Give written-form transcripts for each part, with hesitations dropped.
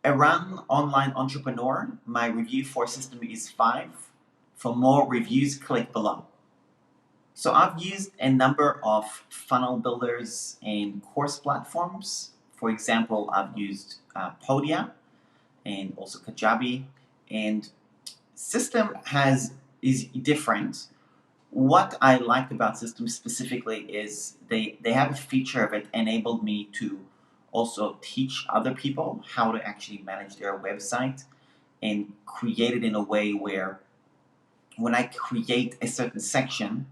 A run online entrepreneur, my review for system is 5. For more reviews, click below. So I've used a number of funnel builders and course platforms. For example, I've used Podia and also Kajabi, and System is different. What I liked about System specifically is they have a feature that enabled me to also teach other people how to actually manage their website and create it in a way where when I create a certain section,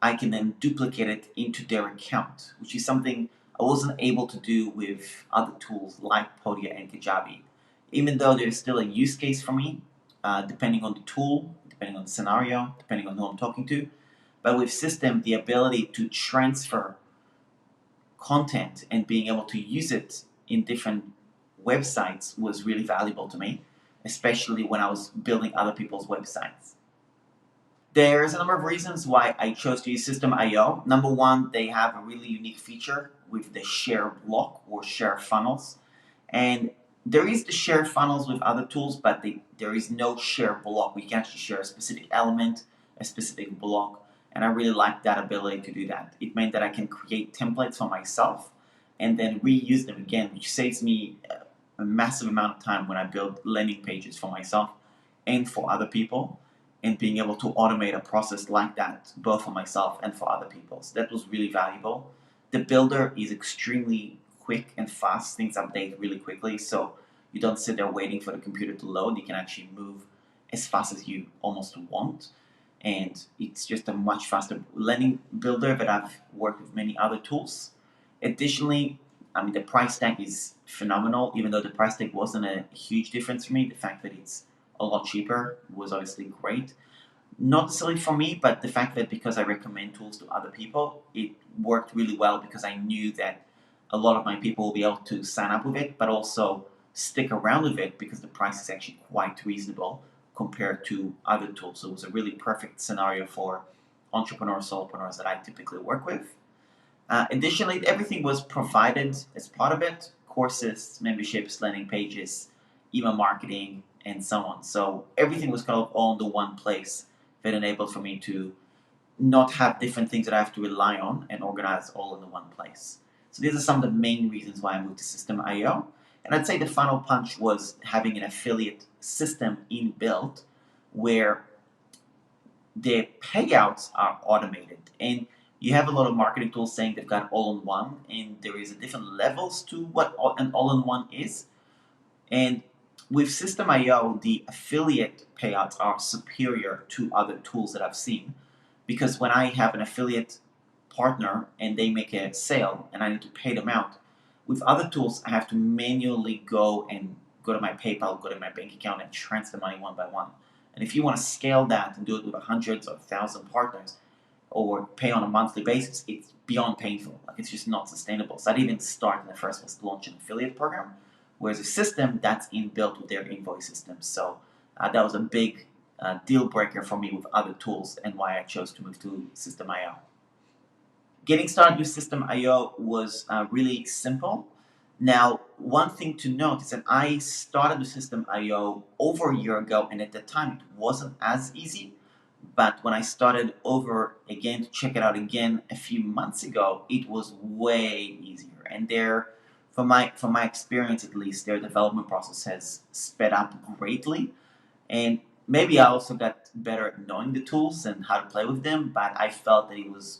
I can then duplicate it into their account, which is something I wasn't able to do with other tools like Podia and Kajabi. Even though there's still a use case for me, depending on the tool, depending on the scenario, depending on who I'm talking to. But with System, the ability to transfer content and being able to use it in different websites was really valuable to me, especially when I was building other people's websites. There's a number of reasons why I chose to use System.io. Number one, they have a really unique feature with the share block or share funnels. And there is the share funnels with other tools, but there is no share block. We can actually share a specific element, a specific block. And I really like that ability to do that. It meant that I can create templates for myself and then reuse them again, which saves me a massive amount of time when I build landing pages for myself and for other people, and being able to automate a process like that, both for myself and for other people. So that was really valuable. The builder is extremely quick and fast. Things update really quickly, so you don't sit there waiting for the computer to load. You can actually move as fast as you almost want. And it's just a much faster landing builder that I've worked with many other tools. Additionally, I mean, the price tag is phenomenal, even though the price tag wasn't a huge difference for me. The fact that it's a lot cheaper was obviously great. Not necessarily for me, but the fact that because I recommend tools to other people, it worked really well because I knew that a lot of my people will be able to sign up with it, but also stick around with it because the price is actually quite reasonable compared to other tools. So it was a really perfect scenario for entrepreneurs, solopreneurs that I typically work with. Additionally, everything was provided as part of it: courses, memberships, landing pages, email marketing, and so on. So everything was kind of all in the one place that enabled for me to not have different things that I have to rely on and organize all in the one place. So these are some of the main reasons why I moved to System.io. And I'd say the final punch was having an affiliate system inbuilt where the payouts are automated. And you have a lot of marketing tools saying they've got all-in-one, and there is a different levels to what an all-in-one is. And with System.io, the affiliate payouts are superior to other tools that I've seen, because when I have an affiliate partner and they make a sale and I need to pay them out, with other tools I have to manually go to my PayPal, go to my bank account and transfer money one by one. And if you want to scale that and do it with hundreds or 1,000 partners or pay on a monthly basis, it's beyond painful. Like, it's just not sustainable. So I didn't even start in the first place to launch an affiliate program. Whereas a system that's inbuilt with their invoice system. So that was a big deal breaker for me with other tools and why I chose to move to System.io. Getting started with System.io was really simple. Now, one thing to note is that I started with System.io over a year ago, and at the time it wasn't as easy. But when I started over again to check it out again a few months ago, it was way easier. And from my experience at least, their development process has sped up greatly. And maybe I also got better at knowing the tools and how to play with them. But I felt that it was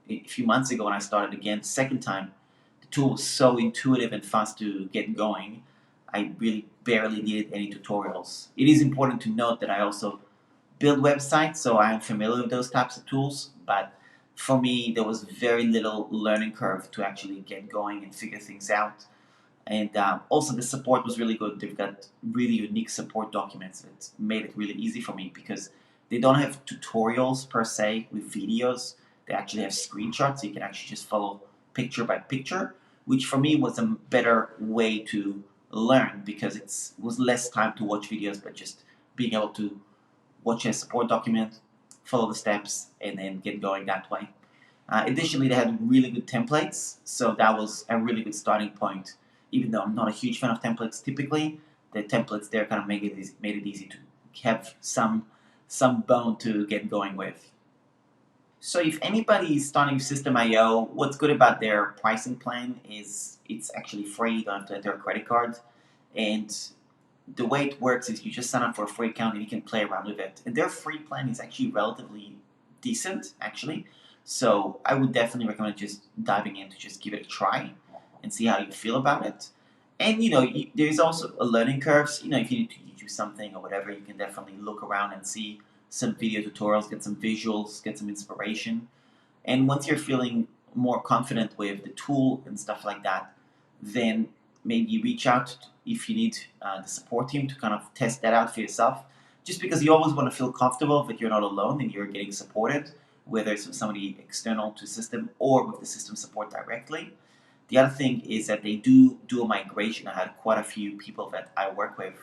a few months ago when I started again, second time, the tool was so intuitive and fast to get going. I really barely needed any tutorials. It is important to note that I also build websites, so I am familiar with those types of tools, but for me, there was very little learning curve to actually get going and figure things out. And also, the support was really good. They've got really unique support documents that made it really easy for me because they don't have tutorials per se with videos. They actually have screenshots, so you can actually just follow picture by picture, which for me was a better way to learn because it was less time to watch videos, but just being able to watch a support document, follow the steps, and then get going that way. Additionally, they had really good templates, so that was a really good starting point. Even though I'm not a huge fan of templates typically, the templates there kind of made it easy to have some bone to get going with. So if anybody is starting with System.io, what's good about their pricing plan is it's actually free. You don't have to enter a credit card, and the way it works is you just sign up for a free account and you can play around with it. And their free plan is actually relatively decent, actually. So I would definitely recommend just diving in to just give it a try and see how you feel about it. And there is also a learning curve. So, if you need to use something or whatever, you can definitely look around and see some video tutorials, get some visuals, get some inspiration. And once you're feeling more confident with the tool and stuff like that, then maybe reach out if you need the support team to kind of test that out for yourself. Just because you always want to feel comfortable that you're not alone and you're getting supported, whether it's with somebody external to the system or with the system support directly. The other thing is that they do a migration. I had quite a few people that I work with,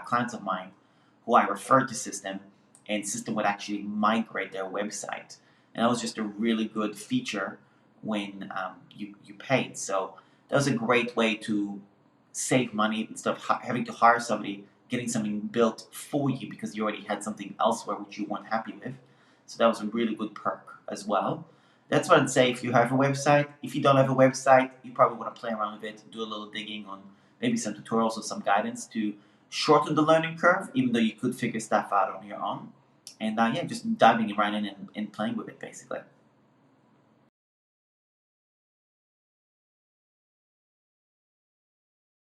clients of mine, who I referred to System, and System would actually migrate their website. And that was just a really good feature when you paid. So that was a great way to save money instead of having to hire somebody, getting something built for you because you already had something elsewhere which you weren't happy with. So that was a really good perk as well. That's what I'd say if you have a website. If you don't have a website, you probably want to play around with it, do a little digging on maybe some tutorials or some guidance to shorten the learning curve, even though you could figure stuff out on your own. And yeah, just diving right in and playing with it basically.